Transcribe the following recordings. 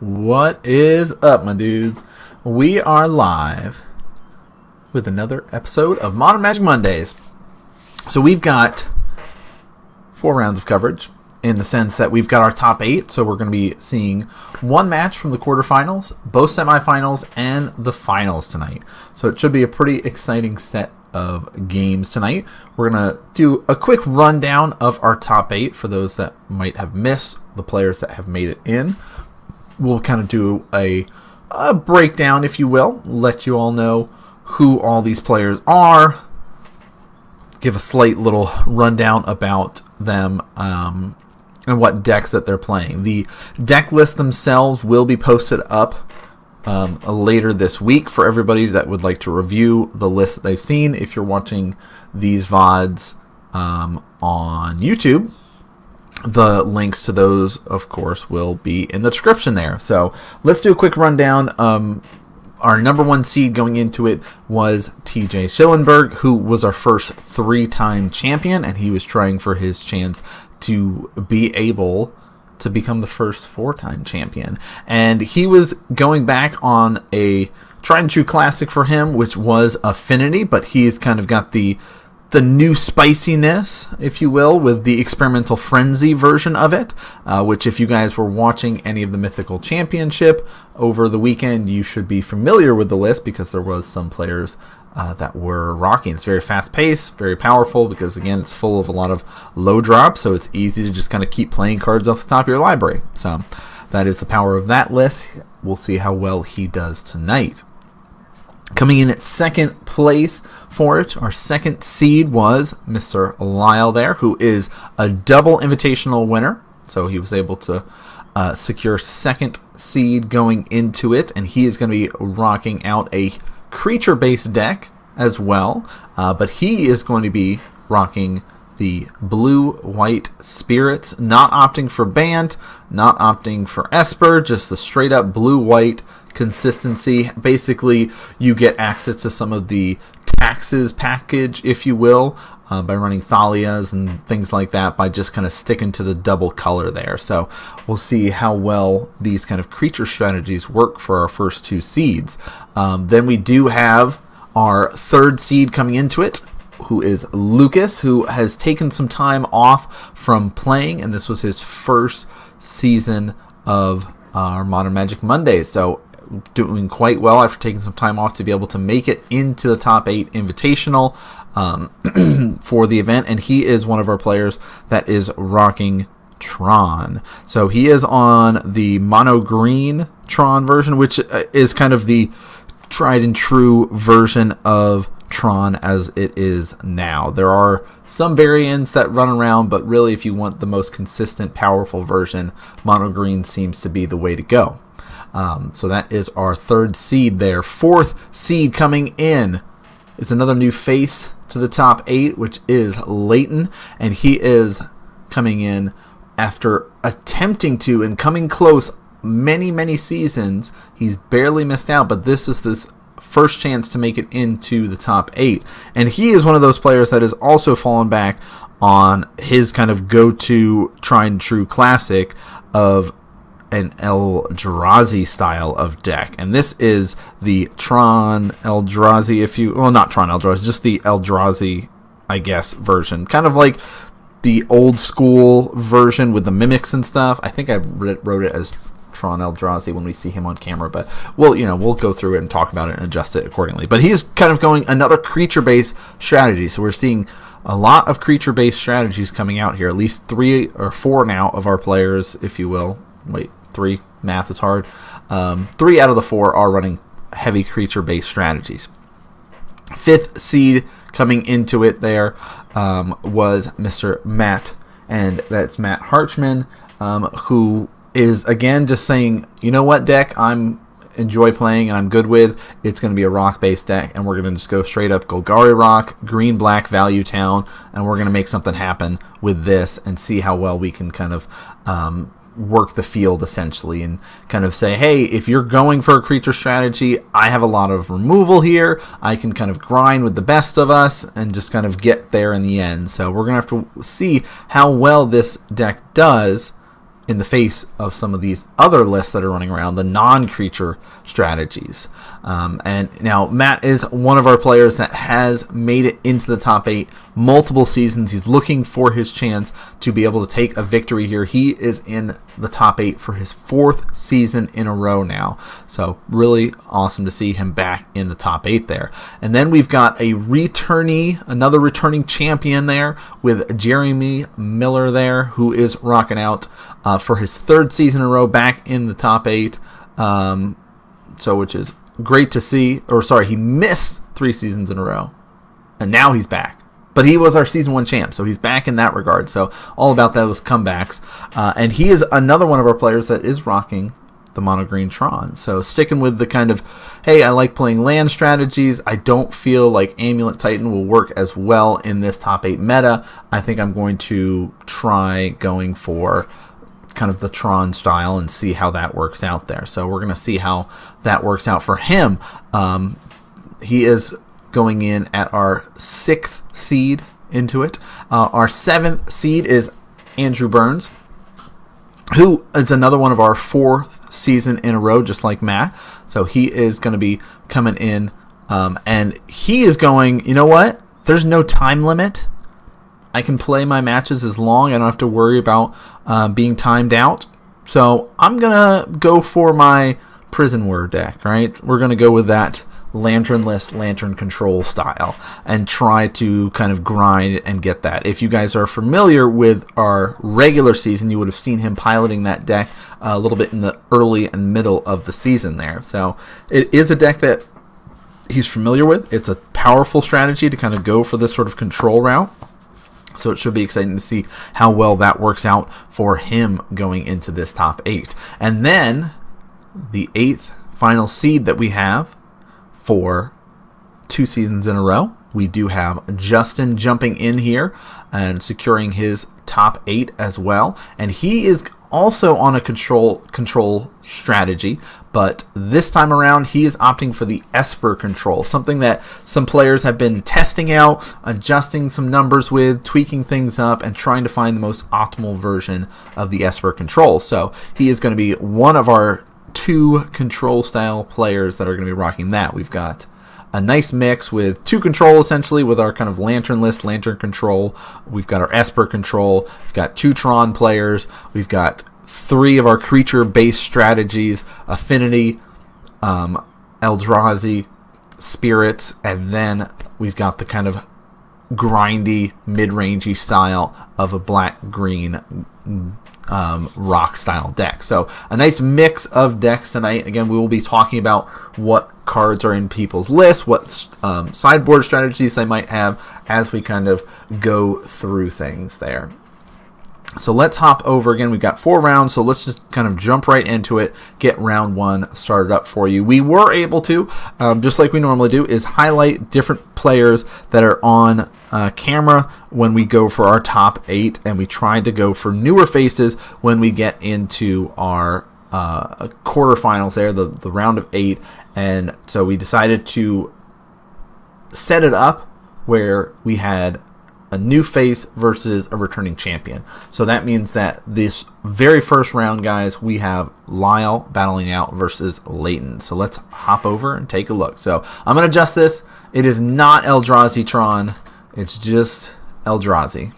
What is up, my dudes? We are live with another episode of Modern Magic Mondays. So we've got 4 rounds of coverage in the sense that we've got our top 8. So we're going to be seeing one match from the quarterfinals, both semifinals, and the finals tonight. So it should be a pretty exciting set of games tonight. We're going to do a quick rundown of our top 8 for those that might have missed the players that have made it in. We'll kind of do a breakdown, if you will, let you all know who all these players are, give a slight little rundown about them and what decks that they're playing. The deck lists themselves will be posted up later this week for everybody that would like to review the list that they've seen. If you're watching these VODs on YouTube, the links to those, of course, will be in the description there. So let's do a quick rundown. Our number 1 seed going into it was TJ Schillenberg, who was our first 3-time champion, and he was trying for his chance to be able to become the first 4-time champion. And he was going back on a tried and true classic for him, which was Affinity, but he's kind of got the new spiciness, if you will, with the Experimental Frenzy version of it, which if you guys were watching any of the Mythical Championship over the weekend, you should be familiar with the list because there was some players that were rocking. It's very fast-paced, very powerful because, again, it's full of a lot of low drops, so it's easy to just kind of keep playing cards off the top of your library. So that is the power of that list. We'll see how well he does tonight. Coming in at second place for it, our second seed was Mr. Lyle there, who is a double invitational winner. So he was able to secure second seed going into it, and he is going to be rocking out a creature-based deck as well. But he is going to be rocking the blue-white spirits, not opting for Bant, not opting for Esper, just the straight-up blue-white consistency. Basically, you get access to some of the taxes package, if you will, by running Thalias and things like that, by just kind of sticking to the double color there. So we'll see how well these kind of creature strategies work for our first 2 seeds. Then we do have our third seed coming into it, who is Lucas, who has taken some time off from playing, and this was his first season of our Modern Magic Mondays. So doing quite well after taking some time off to be able to make it into the top 8 invitational for the event. And he is one of our players that is rocking Tron. So he is on the mono green Tron version, which is kind of the tried and true version of Tron as it is now. There are some variants that run around, but really if you want the most consistent, powerful version, mono green seems to be the way to go. So that is our third seed there. Fourth seed coming in is another new face to the top 8, which is Leighton, and he is coming in after attempting to and coming close many seasons. He's barely missed out, but this is this first chance to make it into the top 8. And he is one of those players that has also fallen back on his kind of go-to tried and true classic of an Eldrazi style of deck. And this is the Tron Eldrazi, not Tron Eldrazi, just the Eldrazi, I guess, version. Kind of like the old school version with the mimics and stuff. I think I wrote it as Tron Eldrazi when we see him on camera, but we'll go through it and talk about it and adjust it accordingly. But he's kind of going another creature-based strategy, so we're seeing a lot of creature-based strategies coming out here. At least 3 or 4 now of our players, if you will. Wait, 3. Math is hard. 3 out of the 4 are running heavy creature-based strategies. Fifth seed coming into it there was Mr. Matt, and that's Matt Harchman, who is, again, just saying, you know what deck I'm enjoy playing and I'm good with, it's going to be a rock-based deck, and we're going to just go straight up Golgari Rock, green-black Value Town, and we're going to make something happen with this and see how well we can kind of work the field, essentially, and kind of say, hey, if you're going for a creature strategy, I have a lot of removal here. I can kind of grind with the best of us and just kind of get there in the end. So we're going to have to see how well this deck does in the face of some of these other lists that are running around, the non-creature strategies. And now Matt is one of our players that has made it into the top 8 multiple seasons. He's looking for his chance to be able to take a victory here. He is in the top 8 for his 4th season in a row now. So really awesome to see him back in the top 8 there. And then we've got a returnee, another returning champion there with Jeremy Miller there, who is rocking out for his 3rd season in a row back in the top 8. So which is great to see. Or sorry, he missed 3 seasons in a row, and now he's back. But he was our season 1 champ, so he's back in that regard. So all about those comebacks. And he is another one of our players that is rocking the mono green Tron. So sticking with the kind of, hey, I like playing land strategies. I don't feel like Amulet Titan will work as well in this top 8 meta. I think I'm going to try going for kind of the Tron style and see how that works out there. So we're going to see how that works out for him. He is going in at our 6th seed into it. Our 7th seed is Andrew Burns, who is another one of our 4th season in a row, just like Matt. So he is going to be coming in, and he is going, you know what? There's no time limit. I can play my matches as long. I don't have to worry about being timed out. So I'm going to go for my Prison Word deck, right? We're going to go with that lanternless lantern control style and try to kind of grind and get that. If you guys are familiar with our regular season, you would have seen him piloting that deck a little bit in the early and middle of the season there. So it is a deck that he's familiar with. It's a powerful strategy to kind of go for this sort of control route. So it should be exciting to see how well that works out for him going into this top 8. And then the 8th final seed that we have for 2 seasons in a row, we do have Justin jumping in here and securing his top 8 as well. And he is also on a control strategy, but this time around he is opting for the Esper control, something that some players have been testing out, adjusting some numbers with, tweaking things up, and trying to find the most optimal version of the Esper control. So he is going to be one of our 2 control style players that are going to be rocking that. We've got a nice mix with 2 control essentially with our kind of lanternless lantern control. We've got our Esper control. We've got 2 Tron players. We've got 3 of our creature based strategies, Affinity, Eldrazi, Spirits, and then we've got the kind of grindy mid-rangey style of a black-green rock style deck. So a nice mix of decks tonight. Again, we will be talking about what cards are in people's lists, what sideboard strategies they might have as we kind of go through things there. So let's hop over again. We've got 4 rounds, so let's just kind of jump right into it, get round 1 started up for you. We were able to, just like we normally do, is highlight different players that are on camera when we go for our top 8, and we tried to go for newer faces when we get into our quarterfinals there, the round of 8. And so we decided to set it up where we had a new face versus a returning champion. So that means that this very first round, guys, we have Lyle battling out versus Leighton. So let's hop over and take a look. So I'm going to adjust this. It is not Eldrazi Tron. It's just Eldrazi.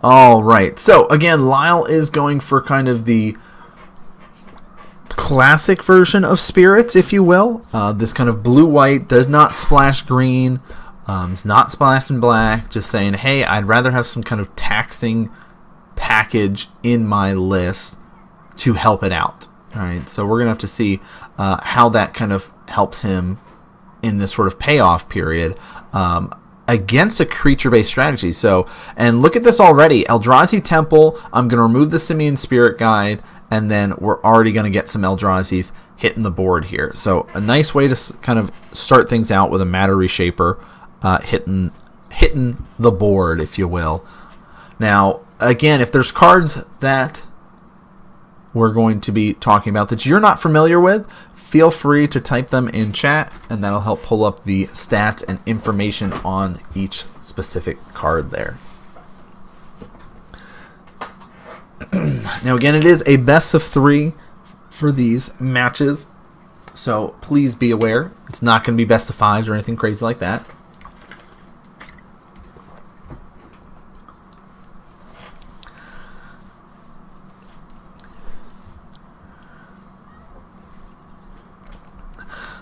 All right, so again, Lyle is going for kind of the classic version of Spirits, if you will. This kind of blue-white, does not splash green, it's not splashed in black, just saying, hey, I'd rather have some kind of taxing package in my list to help it out. All right, so we're going to have to see how that kind of helps him in this sort of payoff period. Against a creature-based strategy. So, and look at this already. Eldrazi Temple, I'm going to remove the Simian Spirit Guide, and then we're already going to get some Eldrazi's hitting the board here. So, a nice way to kind of start things out with a Matter Reshaper hitting the board, if you will. Now, again, if there's cards that we're going to be talking about that you're not familiar with, feel free to type them in chat, and that'll help pull up the stats and information on each specific card there. Now, again, it is a best of 3 for these matches, so please be aware. It's not going to be best of 5s or anything crazy like that.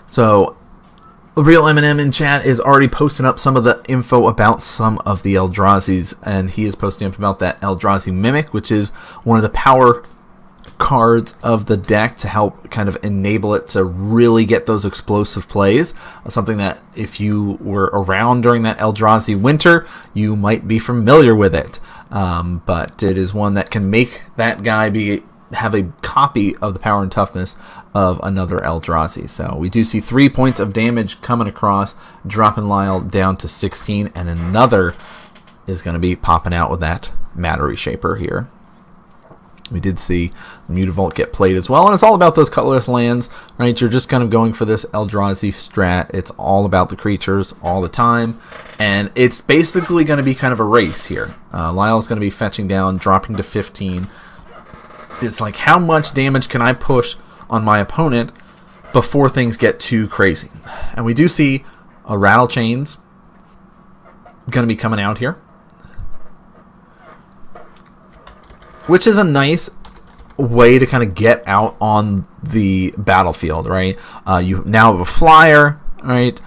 So, Real Eminem in chat is already posting up some of the info about some of the Eldrazi's, and he is posting up about that Eldrazi Mimic, which is one of the power cards of the deck to help kind of enable it to really get those explosive plays. Something that if you were around during that Eldrazi winter, you might be familiar with it. But it is one that can make that guy have a copy of the power and toughness of another Eldrazi. So we do see 3 points of damage coming across, dropping Lyle down to 16, and another is going to be popping out with that Matter Reshaper here. We did see Mutavault get played as well, and it's all about those colorless lands, right? You're just kind of going for this Eldrazi strat. It's all about the creatures all the time, and it's basically going to be kind of a race here. Lyle's going to be fetching down, dropping to 15. It's like, how much damage can I push on my opponent before things get too crazy? And we do see a Rattle Chains going to be coming out here, which is a nice way to kind of get out on the battlefield, right? You now have a flyer, right?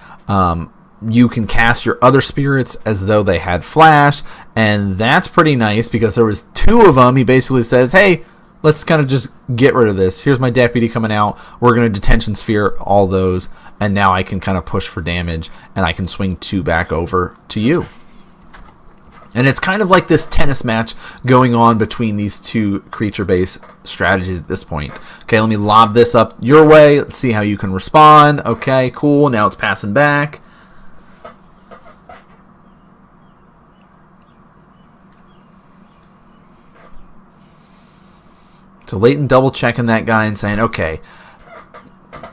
You can cast your other spirits as though they had flash, and that's pretty nice because there was 2 of them. He basically says, hey, let's kind of just get rid of this. Here's my deputy coming out. We're going to Detention Sphere all those, and now I can kind of push for damage, and I can swing 2 back over to you. And it's kind of like this tennis match going on between these 2 creature-based strategies at this point. Okay, let me lob this up your way. Let's see how you can respond. Okay, cool. Now it's passing back. So Leighton double-checking that guy and saying, okay,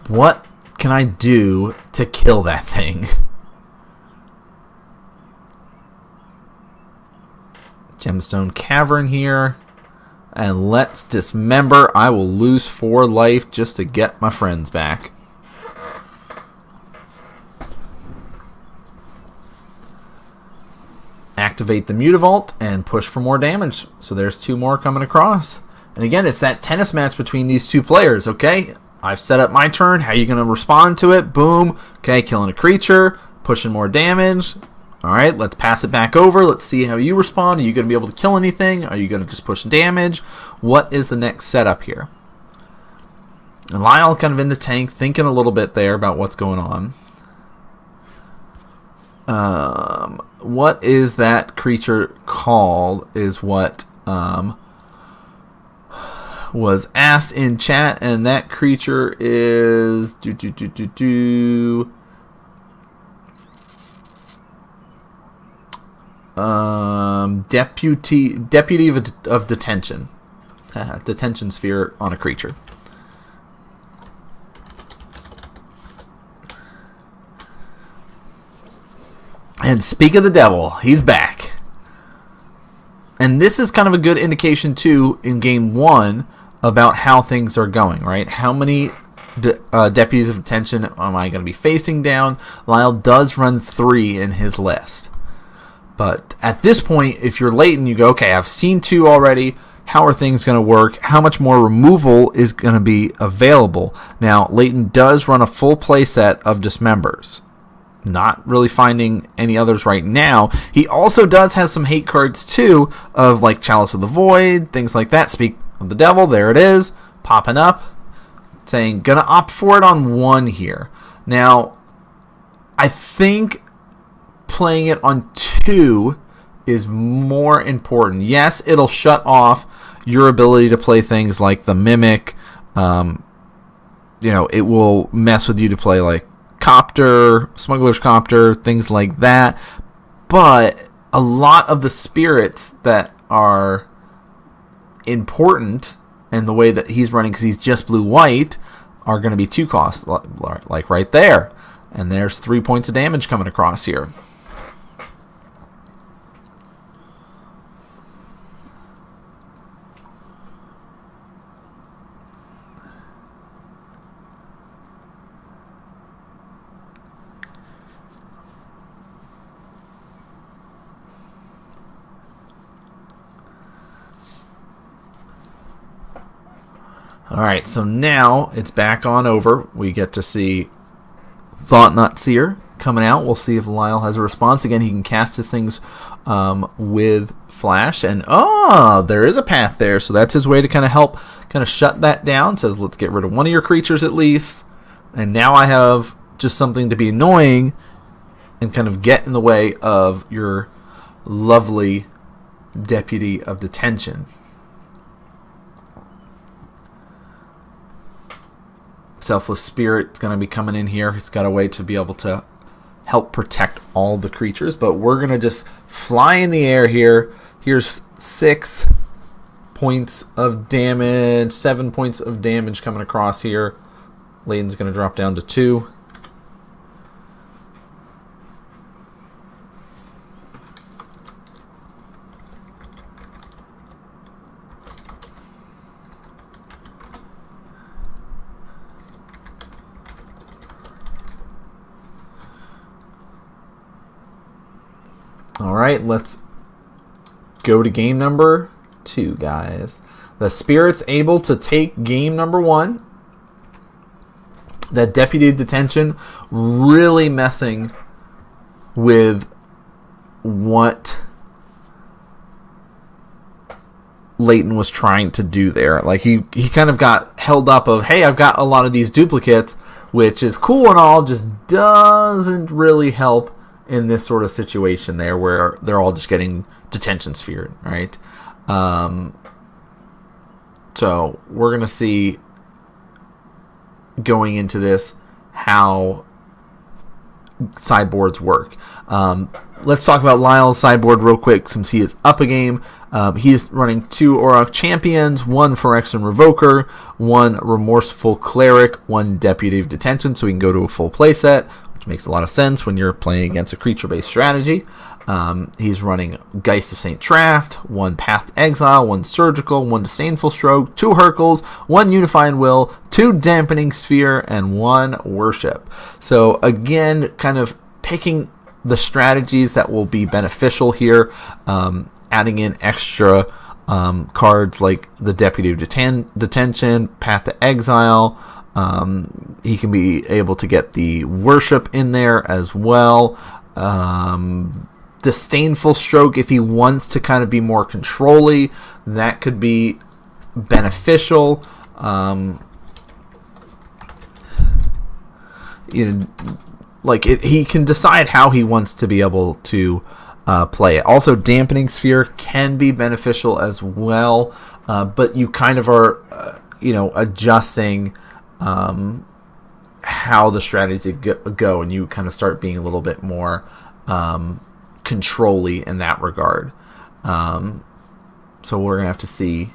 what can I do to kill that thing? Gemstone Cavern here. And let's dismember. I will lose 4 life just to get my friends back. Activate the Mutavault and push for more damage. So there's 2 more coming across. And again, it's that tennis match between these 2 players, okay? I've set up my turn. How are you going to respond to it? Boom. Okay, killing a creature, pushing more damage. All right, let's pass it back over. Let's see how you respond. Are you going to be able to kill anything? Are you going to just push damage? What is the next setup here? And Lyle kind of in the tank, thinking a little bit there about what's going on. What is that creature called is what was asked in chat, and that creature is deputy of detention. Detention sphere on a creature. And speak of the devil, he's back. And this is kind of a good indication too in game 1 about how things are going, right? How many deputies of detention am I going to be facing down? Lyle does run 3 in his list. But at this point, if you're Leighton, you go, okay, I've seen 2 already. How are things going to work? How much more removal is going to be available? Now, Leighton does run a full play set of Dismembers. Not really finding any others right now. He also does have some hate cards too, of like Chalice of the Void, things like that. Speak of the Devil, there it is, popping up, saying gonna opt for it on 1 here. Now, I think playing it on 2 is more important. Yes, it'll shut off your ability to play things like the Mimic. It will mess with you to play like Copter, Smuggler's Copter, things like that. But a lot of the spirits that are important and the way that he's running, because he's just blue-white, are going to be 2 costs, like right there. And there's 3 points of damage coming across here. Alright, so now it's back on over. We get to see Thought-Knot Seer coming out. We'll see if Lyle has a response. Again, he can cast his things with Flash. And, there is a path there. So that's his way to kind of help kind of shut that down. Says, let's get rid of one of your creatures at least. And now I have just something to be annoying and kind of get in the way of your lovely Deputy of Detention. Selfless Spirit's going to be coming in here. He's got a way to be able to help protect all the creatures, but we're going to just fly in the air here. Here's 6 points of damage, 7 points of damage coming across here. Layton's going to drop down to 2. All right, let's go to game number 2, guys. The Spirit's able to take game number 1. That Deputy Detention really messing with what Layton was trying to do there. Like he kind of got held up of, hey, I've got a lot of these duplicates, which is cool and all, just doesn't really help in this sort of situation there where they're all just getting Detention Sphere, right? So we're going to see going into this how sideboards work. Let's talk about Lyle's sideboard real quick since he is up a game. He's running 2 Auroch Champions, 1 Phyrexian Revoker, 1 Remorseful Cleric, 1 Deputy of Detention, so we can go to a full playset, which makes a lot of sense when you're playing against a creature-based strategy. He's running Geist of St. Traft, 1 Path to Exile, 1 Surgical, 1 Disdainful Stroke, 2 Hercles, 1 Unifying Will, 2 Dampening Sphere, and 1 Worship. So again, kind of picking the strategies that will be beneficial here, adding in extra cards like the Deputy of Detention, Path to Exile. He can be able to get the Worship in there as well. Disdainful Stroke, if he wants to kind of be more control-y, that could be beneficial. He can decide how he wants to be able to play it. Also, Dampening Sphere can be beneficial as well, but you kind of are, adjusting how the strategies go, and you kind of start being a little bit more control-y in that regard. So we're going to have to see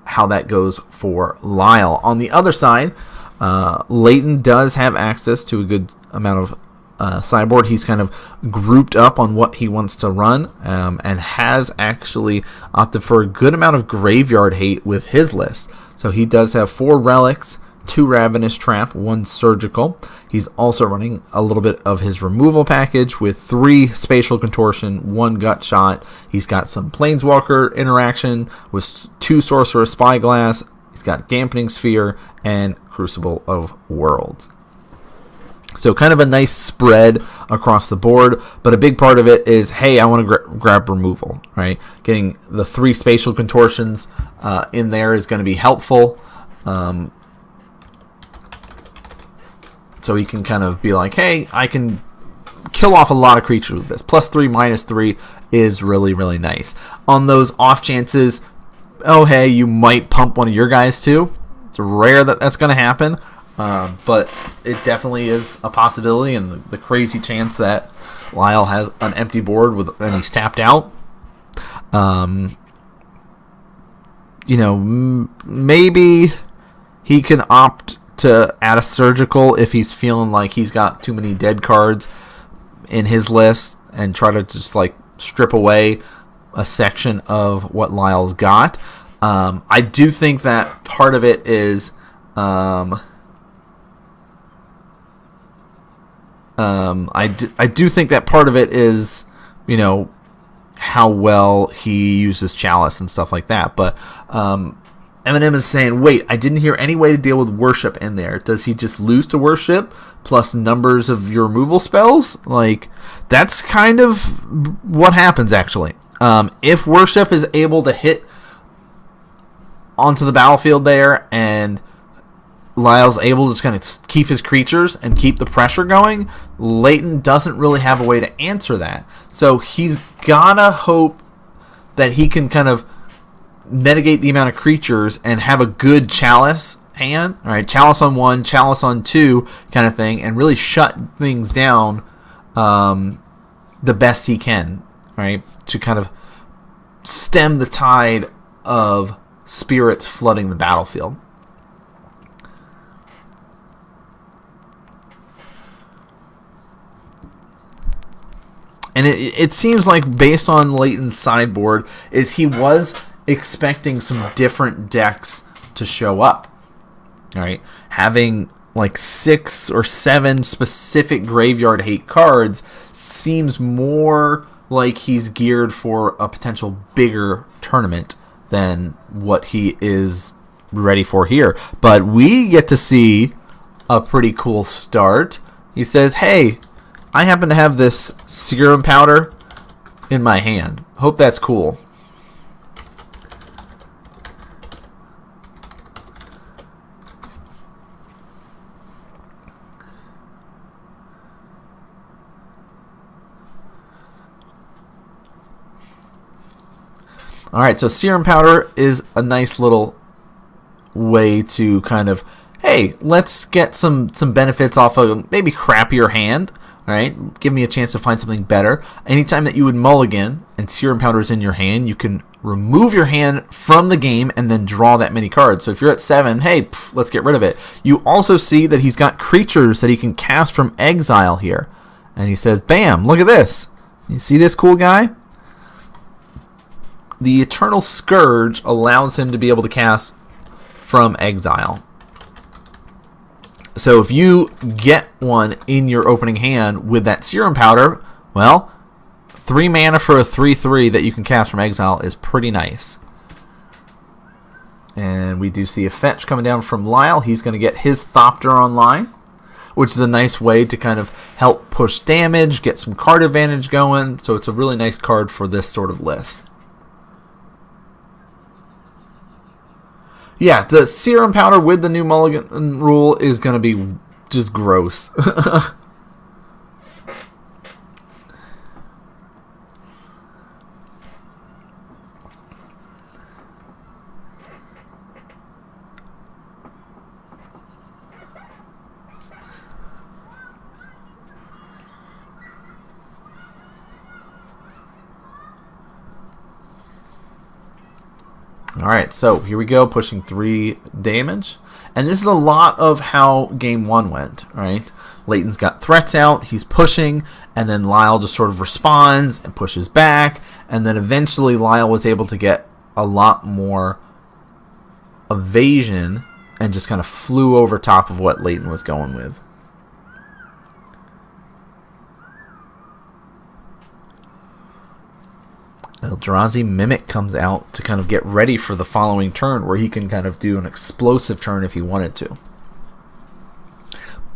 how that goes for Lyle. On the other side, Layton does have access to a good amount of sideboard. He's kind of grouped up on what he wants to run, and has actually opted for a good amount of graveyard hate with his list. So he does have 4 relics, 2 Ravenous Trap, 1 Surgical. He's also running a little bit of his removal package with 3 Spatial Contortion, 1 Gut Shot. He's got some Planeswalker interaction with 2 Sorcerer's Spyglass. He's got Dampening Sphere and Crucible of Worlds. So kind of a nice spread across the board, but a big part of it is, hey, I want to grab removal, right? Getting the 3 Spatial Contortions in there is going to be helpful. So he can kind of be like, hey, I can kill off a lot of creatures with this. +3, -3 is really, really nice. On those off chances, oh, hey, you might pump one of your guys too. It's rare that that's going to happen. But it definitely is a possibility, and the crazy chance that Lyle has an empty board and he's tapped out. maybe he can opt to add a surgical if he's feeling like he's got too many dead cards in his list and try to just like strip away a section of what Lyle's got. I do think that part of it is I do think that part of it is, how well he uses Chalice and stuff like that. But Eminem is saying, wait, I didn't hear any way to deal with Worship in there. Does he just lose to Worship plus numbers of your removal spells? Like, that's kind of what happens, actually. If Worship is able to hit onto the battlefield there and Lyle's able to just kind of keep his creatures and keep the pressure going, Leighton doesn't really have a way to answer that. So he's gotta hope that he can kind of mitigate the amount of creatures and have a good Chalice hand. All right, Chalice on 1, Chalice on 2 kind of thing, and really shut things down the best he can, right, to kind of stem the tide of spirits flooding the battlefield. And it seems like, based on Leighton's sideboard, is he was expecting some different decks to show up. All right, having like 6 or 7 specific graveyard hate cards seems more like he's geared for a potential bigger tournament than what he is ready for here. But we get to see a pretty cool start. He says, hey, I happen to have this serum powder in my hand. Hope that's cool. Alright, so serum powder is a nice little way to kind of, hey, let's get some benefits off of maybe crappier hand. Alright, give me a chance to find something better. Anytime that you would mulligan and serum powder is in your hand, you can remove your hand from the game and then draw that many cards. So if you're at 7, hey, let's get rid of it. You also see that he's got creatures that he can cast from exile here. And he says, bam, look at this. You see this cool guy? The Eternal Scourge allows him to be able to cast from exile. So if you get one in your opening hand with that serum powder, well, 3 mana for a 3/3 that you can cast from exile is pretty nice. And we do see a fetch coming down from Lyle. He's going to get his Thopter online, which is a nice way to kind of help push damage, get some card advantage going. So it's a really nice card for this sort of list. Yeah, the serum powder with the new mulligan rule is going to be just gross. Alright, so here we go, pushing 3 damage. And this is a lot of how game 1 went, right? Leighton's got threats out, he's pushing, and then Lyle just sort of responds and pushes back, and then eventually Lyle was able to get a lot more evasion and just kind of flew over top of what Leighton was going with. Eldrazi Mimic comes out to kind of get ready for the following turn, where he can kind of do an explosive turn if he wanted to.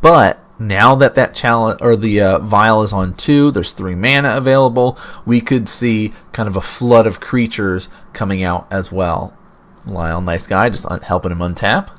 But now that challenge or the vial is on 2, there's 3 mana available. We could see kind of a flood of creatures coming out as well. Lyle, nice guy, just helping him untap.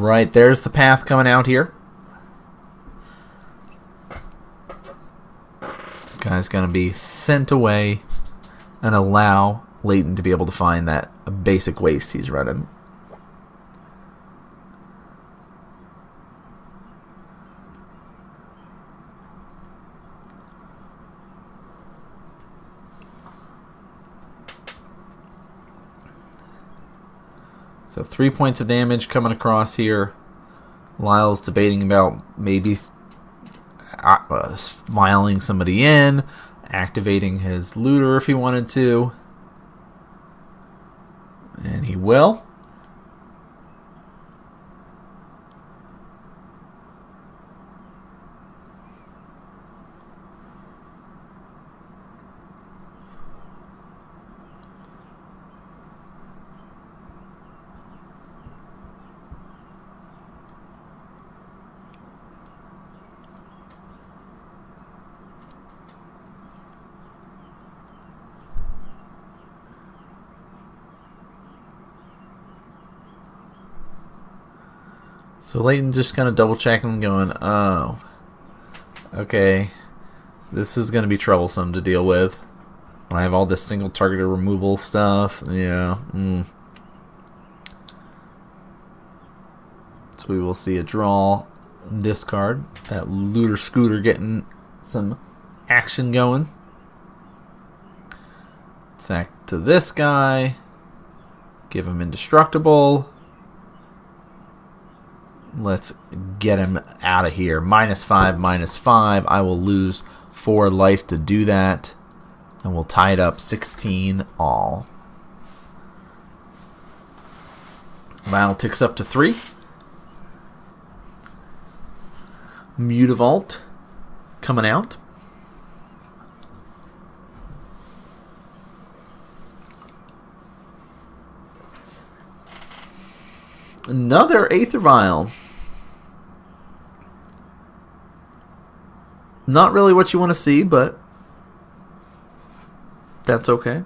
Alright, there's the path coming out here. Guy's going to be sent away and allow Leighton to be able to find that basic waste he's running. So 3 points of damage coming across here. Lyle's debating about maybe smiling somebody in, activating his looter if he wanted to. And he will. So Leighton just kind of double checking and going, oh, okay, this is going to be troublesome to deal with. When I have all this single targeted removal stuff, yeah. So we will see a draw, discard. That looter scooter getting some action going. Sack to this guy. Give him indestructible. Let's get him out of here. -5, -5. I will lose 4 life to do that. And we'll tie it up 16 all. Lyle ticks up to 3. Mutavault coming out. Another Aether Vial. Not really what you want to see, but that's okay.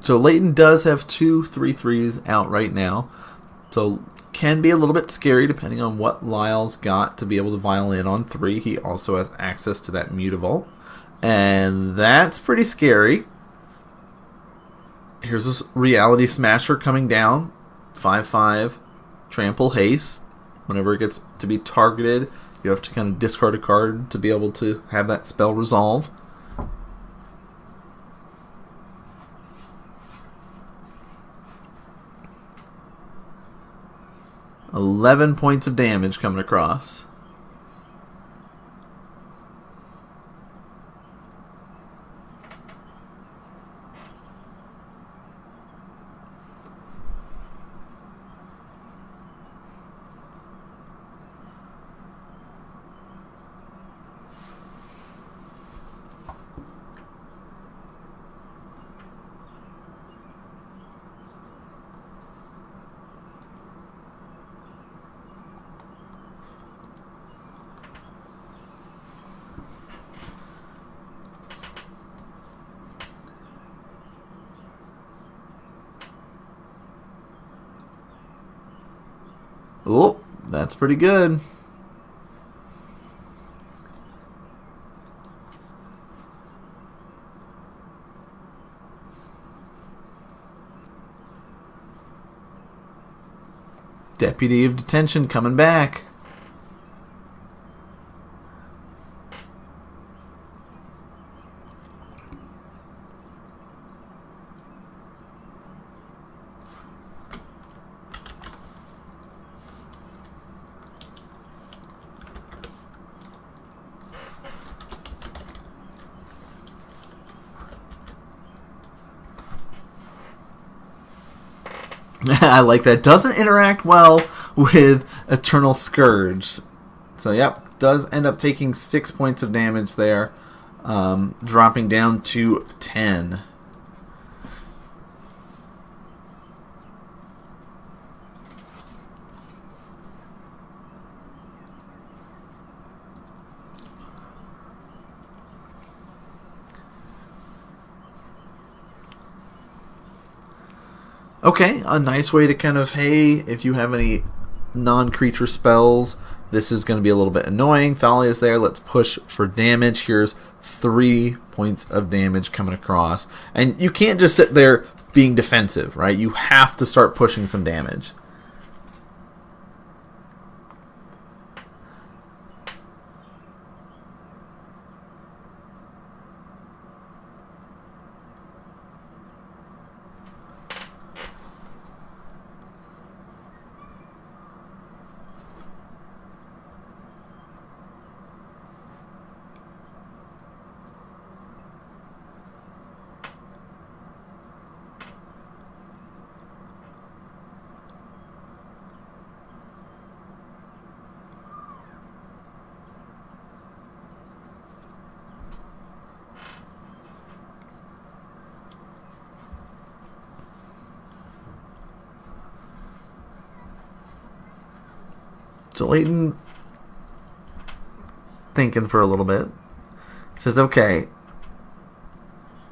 So Leighton does have 2 3/3s out right now. So can be a little bit scary depending on what Lyle's got to be able to vial in on 3. He also has access to that Mutavault. And that's pretty scary. Here's this Reality Smasher coming down. 5/5. Trample Haste. Whenever it gets to be targeted, you have to kind of discard a card to be able to have that spell resolve. $11 points of damage coming across. Oh, that's pretty good. Deputy of Detention coming back. I like that. Doesn't interact well with Eternal Scourge. So, yep, does end up taking 6 points of damage there, dropping down to 10. Okay, a nice way to kind of, hey, if you have any non-creature spells, this is going to be a little bit annoying. Thalia's there. Let's push for damage. Here's 3 points of damage coming across. And you can't just sit there being defensive, right? You have to start pushing some damage. So Leighton, thinking for a little bit, says, okay,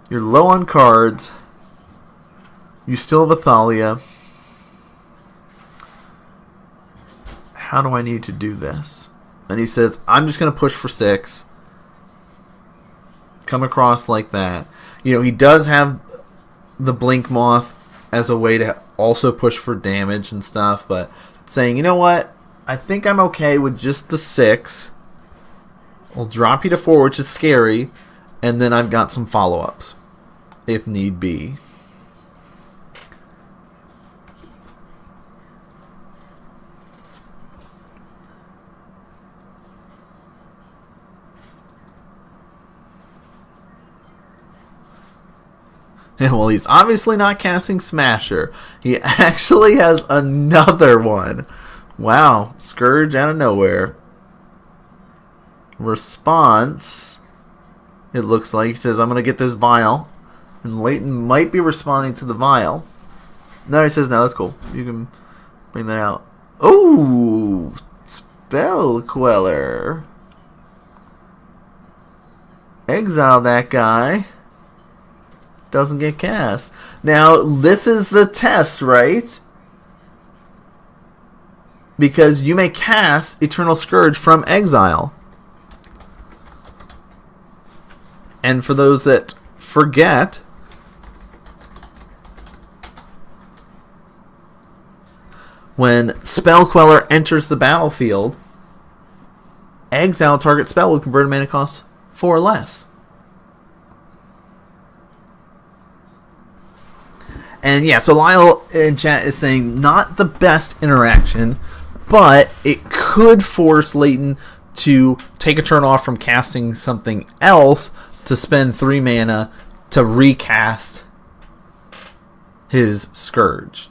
you're low on cards. You still have a Thalia. How do I need to do this? And he says, I'm just going to push for 6. Come across like that. You know, he does have the Blink Moth as a way to also push for damage and stuff, but saying, you know what? I think I'm okay with just the 6. I'll drop you to 4, which is scary, and then I've got some follow-ups, if need be. Well, he's obviously not casting Smasher. He actually has another one. Wow, Scourge out of nowhere. Response. It looks like he says, I'm going to get this vial. And Leighton might be responding to the vial. No, he says, no, that's cool. You can bring that out. Oh, Spell Queller. Exile that guy. Doesn't get cast. Now, this is the test, right? Because you may cast Eternal Scourge from exile. And for those that forget, when Spell Queller enters the battlefield, exile target spell with converted mana cost 4 or less. And yeah, so Lyle in chat is saying not the best interaction, but it could force Leighton to take a turn off from casting something else to spend 3 mana to recast his Scourge.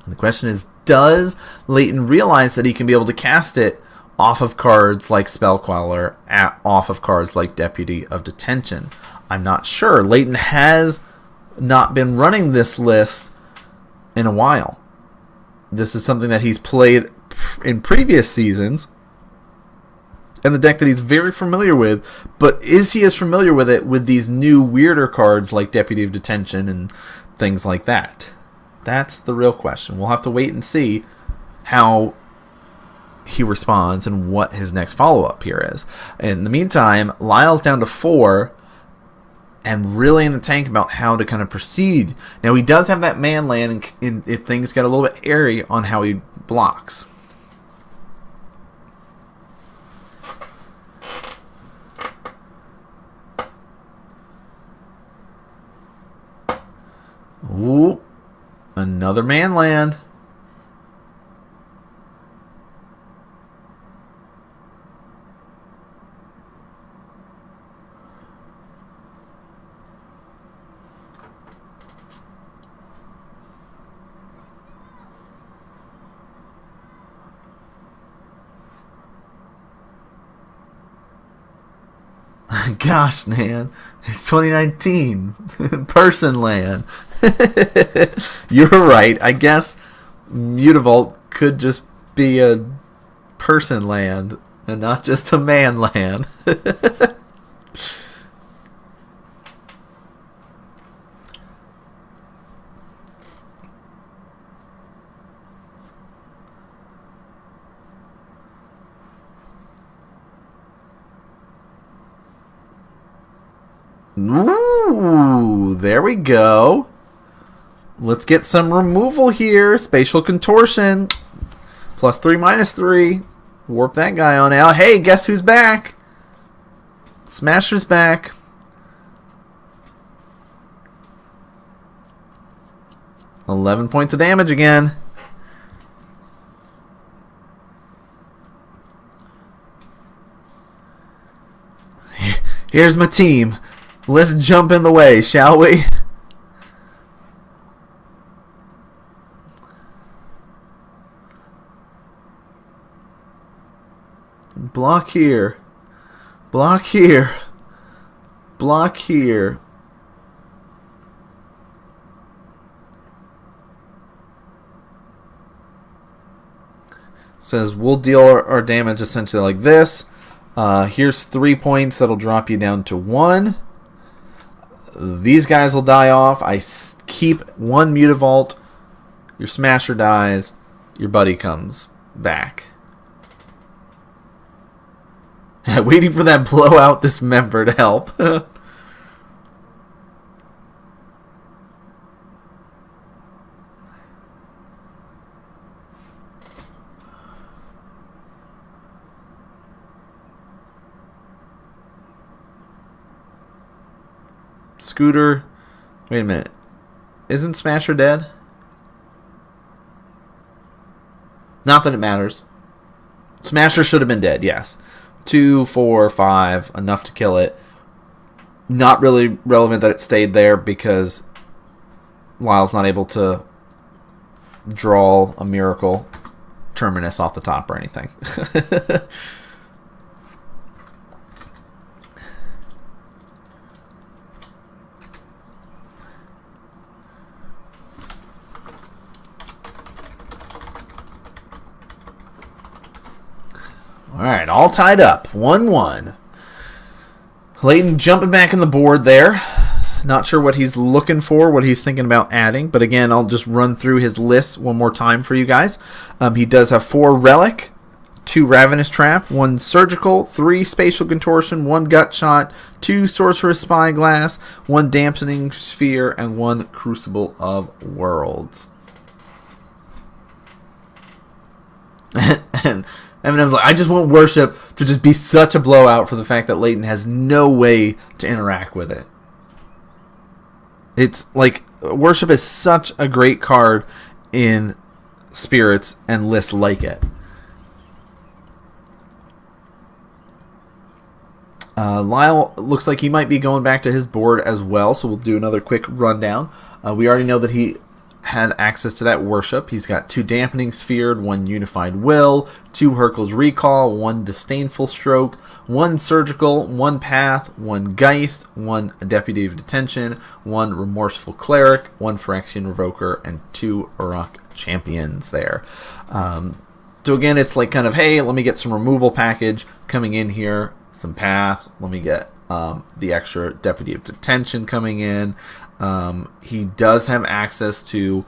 And the question is, does Leighton realize that he can be able to cast it off of cards like Spell Queller, off of cards like Deputy of Detention? I'm not sure. Leighton has not been running this list in a while. This is something that he's played in previous seasons and the deck that he's very familiar with, but is he as familiar with it with these new weirder cards like Deputy of Detention and things like that? That's the real question. We'll have to wait and see how he responds and what his next follow-up here is. In the meantime, Lyle's down to 4 and really in the tank about how to kind of proceed. Now, he does have that man land if things get a little bit airy on how he blocks. Ooh, another man land. Gosh, man. It's 2019. Person land. You're right. I guess Mutavault could just be a person land and not just a man land. Ooh, there we go. Let's get some removal here. Spatial Contortion. +3, -3. Warp that guy on out. Hey, guess who's back? Smasher's back. $11 points of damage again. Here's my team. Let's jump in the way, shall we? Block here. Block here. Block here. Says we'll deal our damage essentially like this. Here's 3 points. That'll drop you down to 1. These guys will die off. I keep 1 Mutavault. Your Smasher dies. Your buddy comes back. Waiting for that blowout dismember to help. Scooter. Wait a minute. Isn't Smasher dead? Not that it matters. Smasher should have been dead, yes. 2, 4, 5, enough to kill it. Not really relevant that it stayed there because Lyle's not able to draw a miracle Terminus off the top or anything. Alright, all tied up. 1-1. Layton jumping back in the board there. Not sure what he's looking for, what he's thinking about adding. But again, I'll just run through his list one more time for you guys. He does have 4 Relic, 2 Ravenous Trap, 1 Surgical, 3 Spatial Contortion, 1 Gut Shot, 2 Sorcerous Spyglass, 1 Dampening Sphere, and 1 Crucible of Worlds. And Eminem's like, I just want Worship to just be such a blowout for the fact that Layton has no way to interact with it. It's like, Worship is such a great card in Spirits and lists like it. Lyle looks like he might be going back to his board as well, so we'll do another quick rundown. We already know that he had access to that Worship. He's got 2 Dampening Sphere, 1 Unified Will, 2 Hurkyl's Recall, 1 Disdainful Stroke, 1 Surgical, 1 Path, 1 Geist, 1 Deputy of Detention, 1 Remorseful Cleric, 1 Phyrexian Revoker, and 2 Uruk Champions there. So again, it's like kind of, hey, let me get some removal package coming in here, some Path, let me get the extra Deputy of Detention coming in. He does have access to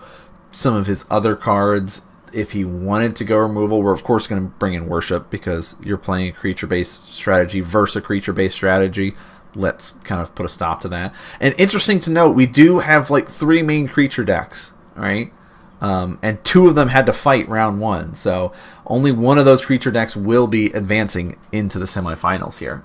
some of his other cards. If he wanted to go removal, we're of course going to bring in Worship because you're playing a creature-based strategy versus a creature-based strategy. Let's kind of put a stop to that. And interesting to note, we do have like 3 main creature decks, right? And 2 of them had to fight round 1. So only one of those creature decks will be advancing into the semifinals here.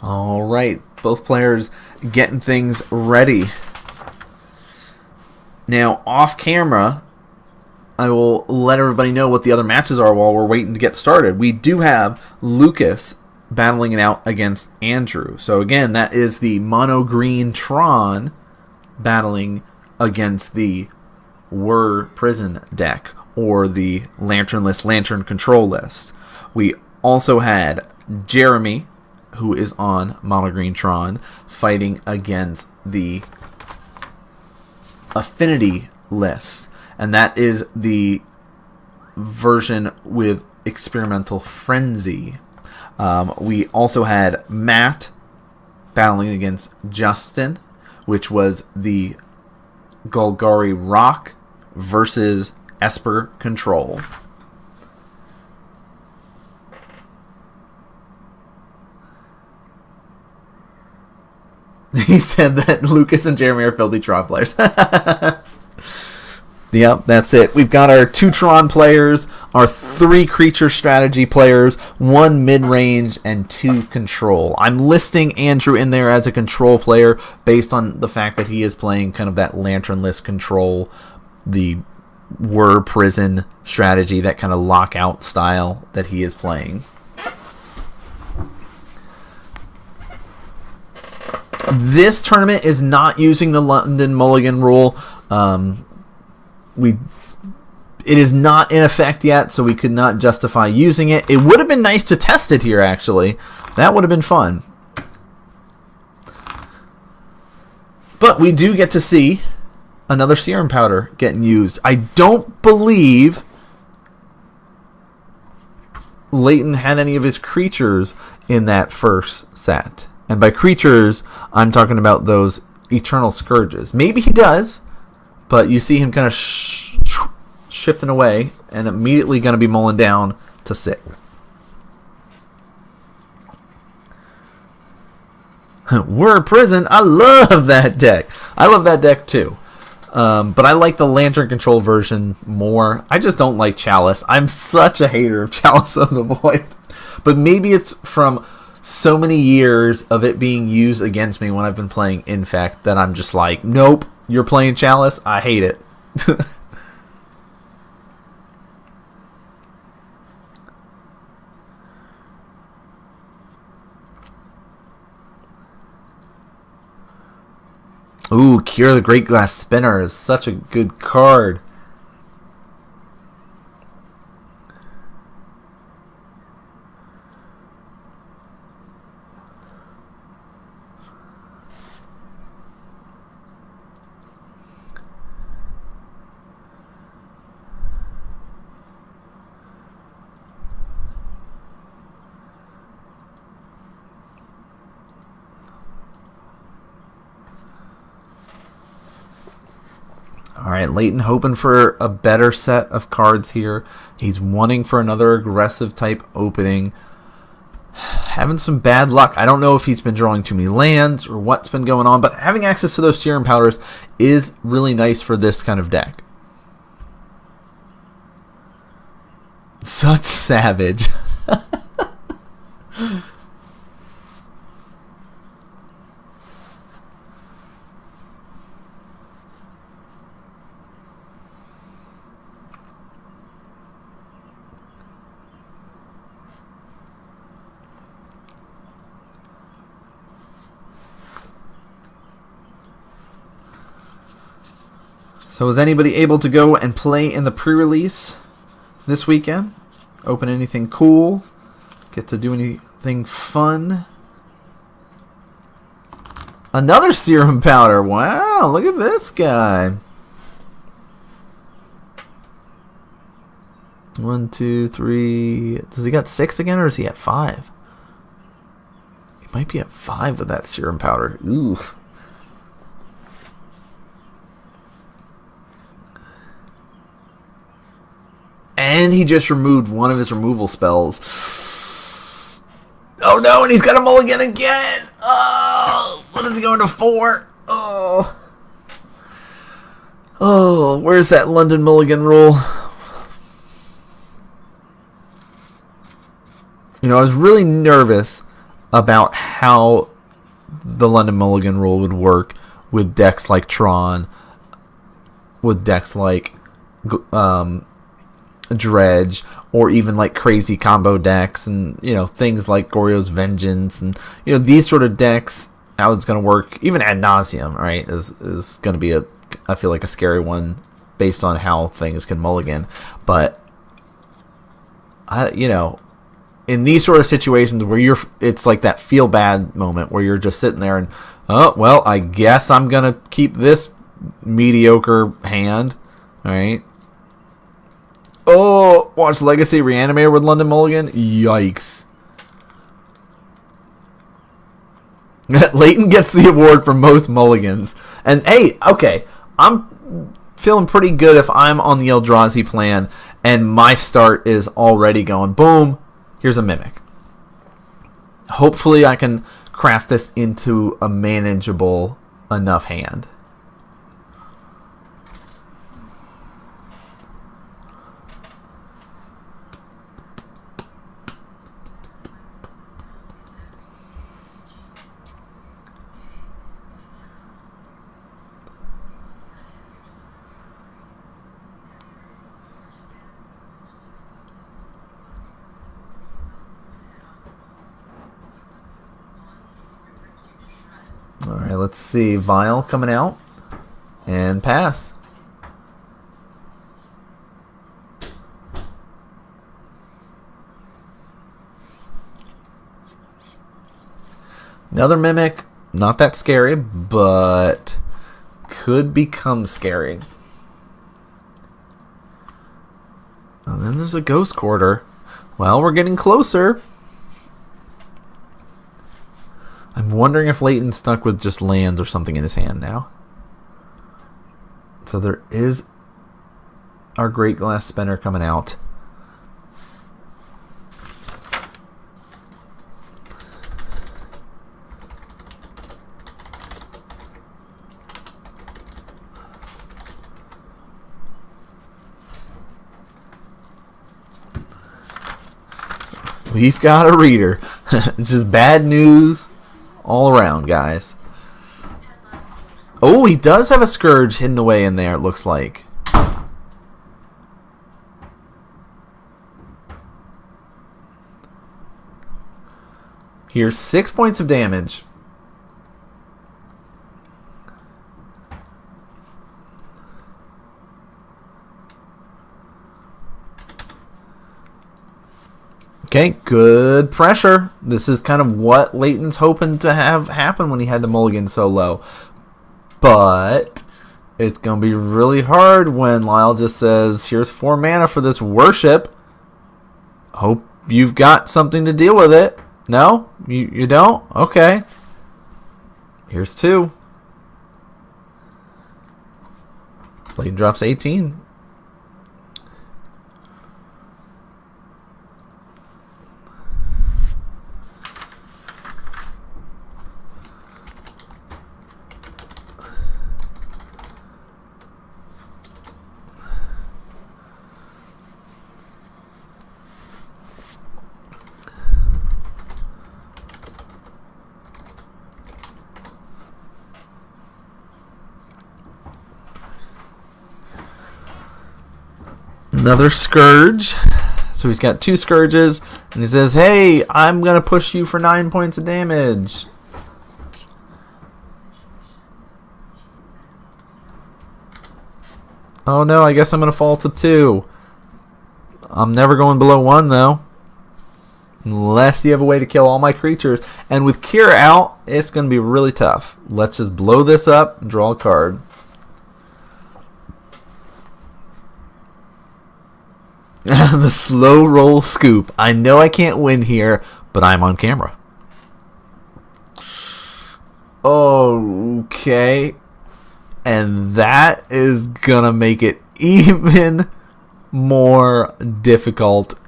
All right, both players getting things ready. Now, off camera, I will let everybody know what the other matches are while we're waiting to get started. We do have Lucas battling it out against Andrew. So again, that is the mono green Tron battling against the Whir Prison deck or the Lanternless Lantern Control list. We also had Jeremy, who is on Mono Green Tron, fighting against the affinity lists, and that is the version with Experimental Frenzy. We also had Matt battling against Justin, which was the Golgari Rock versus Esper Control. He said that Lucas and Jeremy are filthy Tron players. Yep, that's it. We've got our 2 Tron players, our 3 creature strategy players, 1 mid-range, and 2 control. I'm listing Andrew in there as a control player based on the fact that he is playing kind of that lanternless control, the Whir Prison strategy, that kind of lockout style that he is playing. This tournament is not using the London Mulligan rule. It is not in effect yet, so we could not justify using it. It would have been nice to test it here, actually. That would have been fun. But we do get to see another serum powder getting used. I don't believe Leighton had any of his creatures in that first set. And by creatures, I'm talking about those Eternal Scourges. Maybe he does, but you see him kind of shifting away and immediately going to be mulling down to 6. We're Prison. I love that deck. I love that deck too. But I like the Lantern Control version more. I just don't like Chalice. I'm such a hater of Chalice of the Void. But maybe it's from so many years of it being used against me when I've been playing Infect that I'm just like, nope, you're playing Chalice? I hate it. Ooh, Kira the Great Glass Spinner is such a good card. All right, Leighton hoping for a better set of cards here. He's wanting for another aggressive type opening. Having some bad luck. I don't know if he's been drawing too many lands or what's been going on, but having access to those serum powders is really nice for this kind of deck. Such savage. So was anybody able to go and play in the pre-release this weekend? Open anything cool? Get to do anything fun? Another serum powder. Wow, look at this guy. 1, 2, 3. Does he got 6 again, or is he at 5? He might be at 5 with that serum powder. Ooh. And he just removed one of his removal spells. Oh no, and he's got a mulligan again. Oh, what is he going to 4? Oh, where's that London Mulligan rule? You know, I was really nervous about how the London Mulligan rule would work with decks like Tron, with decks like Dredge, or even like crazy combo decks, and you know, things like Goryo's Vengeance, and you know, these sort of decks, how it's going to work even ad nauseum, right, is going to be I feel like a scary one based on how things can mulligan. But you know, in these sort of situations where it's like that feel bad moment where you're just sitting there and, oh well, I guess I'm gonna keep this mediocre hand. Alright. Oh, watch Legacy Reanimator with London Mulligan. Yikes. Leighton gets the award for most mulligans. And hey, okay, I'm feeling pretty good if I'm on the Eldrazi plan and my start is already going, boom, here's a Mimic. Hopefully I can craft this into a manageable enough hand. Alright, let's see. Vial coming out. And pass. Another Mimic. Not that scary, but could become scary. And then there's a Ghost Quarter. Well, we're getting closer. I'm wondering if Leighton's stuck with just lands or something in his hand now. So there is our Great Glass Spinner coming out. We've got a reader. It's just bad news all around, guys. Oh, he does have a Scourge hidden away in there, it looks like. Here's 6 points of damage. Okay, good pressure. This is kind of what Leighton's hoping to have happen when he had the mulligan so low. But it's going to be really hard when Lyle just says, here's 4 mana for this worship. Hope you've got something to deal with it. No? You don't? Okay. Here's 2. Leighton drops 18. Another Scourge. So he's got 2 Scourges. And he says, hey, I'm going to push you for 9 points of damage. Oh no, I guess I'm going to fall to 2. I'm never going below 1 though. Unless you have a way to kill all my creatures. And with Cure out, it's going to be really tough. Let's just blow this up and draw a card. The slow roll scoop. I know I can't win here, but I'm on camera. Okay. And that is gonna make it even more difficult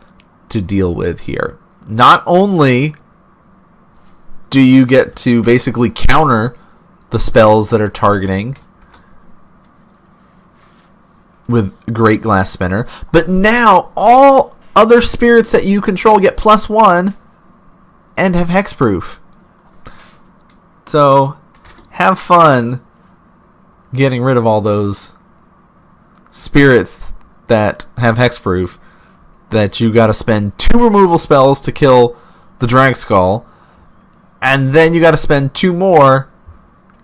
to deal with here. Not only do you get to basically counter the spells that are targeting with Great Glass Spinner, but now all other spirits that you control get +1 and have hexproof. So have fun getting rid of all those spirits that have hexproof that you got to spend 2 removal spells to kill the Drag Skull, and then you got to spend 2 more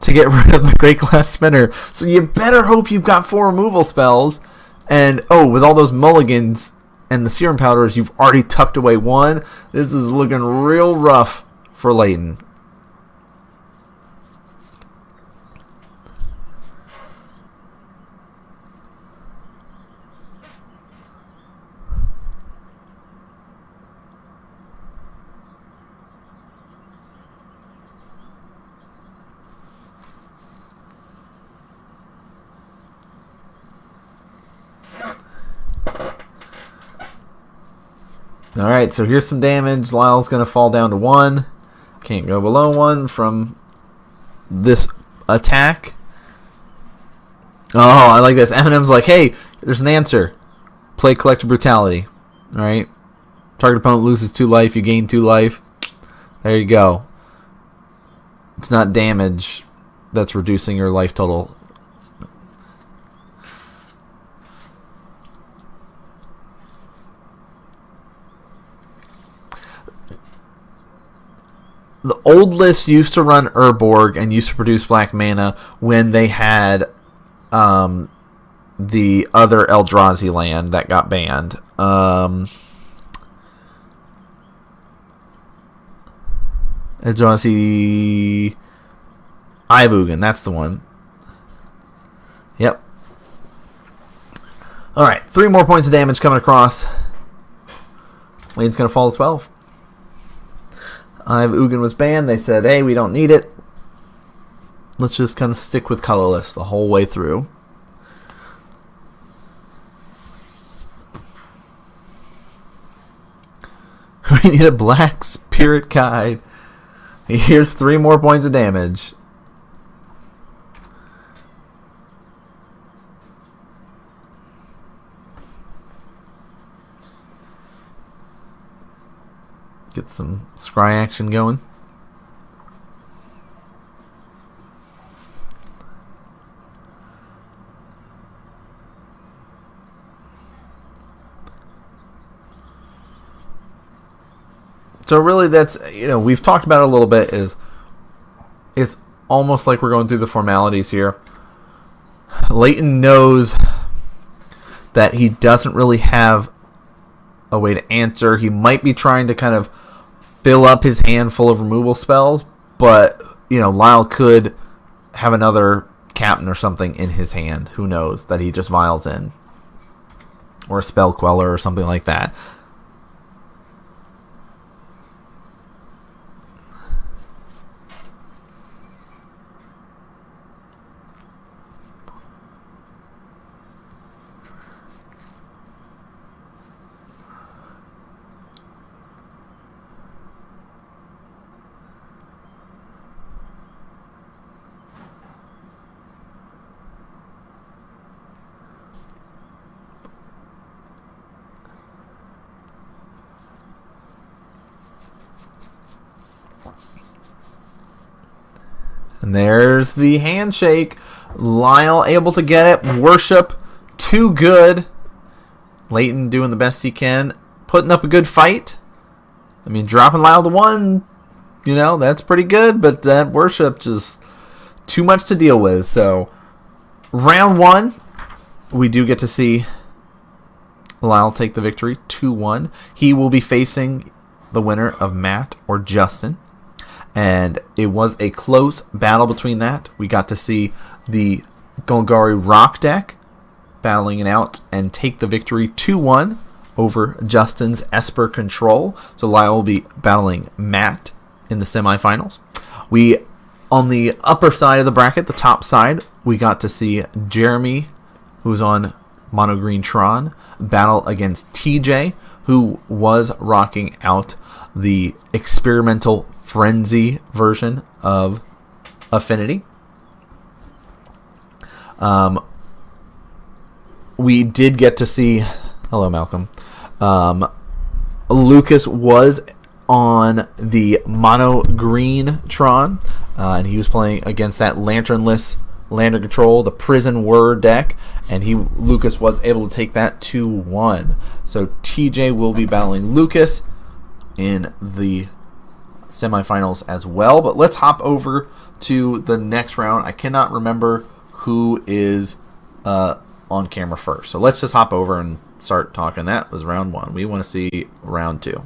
to get rid of the Great Glass Spinner. So you better hope you've got 4 removal spells. And, oh, with all those mulligans and the Serum Powders, you've already tucked away 1. This is looking real rough for Leighton. Alright, so here's some damage. Lyle's going to fall down to 1. Can't go below 1 from this attack. Oh, I like this. Eminem's like, hey, there's an answer. Play Collective Brutality. Alright. Target opponent loses 2 life. You gain 2 life. There you go. It's not damage that's reducing your life total. The old list used to run Urborg and used to produce black mana when they had the other Eldrazi land that got banned. Eldrazi Ivugin, that's the one. Yep. Alright, 3 more points of damage coming across. Lane's going to fall to 12. Ugin was banned. They said, hey, we don't need it. Let's just kind of stick with colorless the whole way through. We need a black spirit guide. Here's 3 more points of damage. Get some scry action going. So really that's, we've talked about it a little bit, is it's almost like we're going through the formalities here. Leighton knows that he doesn't really have a way to answer. He might be trying to kind of fill up his hand full of removal spells, but Lyle could have another captain or something in his hand. Who knows, that he just vials in, or a spell queller or something like that. And there's the handshake. Lyle able to get it. Worship, too good. Leighton doing the best he can. Putting up a good fight. I mean, dropping Lyle to 1, that's pretty good. But that Worship, just too much to deal with. So, round 1, we do get to see Lyle take the victory, 2-1. He will be facing the winner of Matt or Justin. And it was a close battle between that. We got to see the Golgari Rock deck battling it out and take the victory 2-1 over Justin's Esper Control. So Lyle will be battling Matt in the semifinals. On the upper side of the bracket, the top side, we got to see Jeremy, who's on Mono Green Tron, battle against TJ, who was rocking out the experimental Frenzy version of Affinity. We did get to see... Hello, Malcolm. Lucas was on the Mono Green Tron, and he was playing against that Lanternless Lantern Control, the Prison Word deck, and Lucas was able to take that 2-1. So TJ will be battling Lucas in the semifinals as well. But let's hop over to the next round. I cannot remember who is on camera first, so let's just hop over and start talking. That was round 1. We want to see round 2.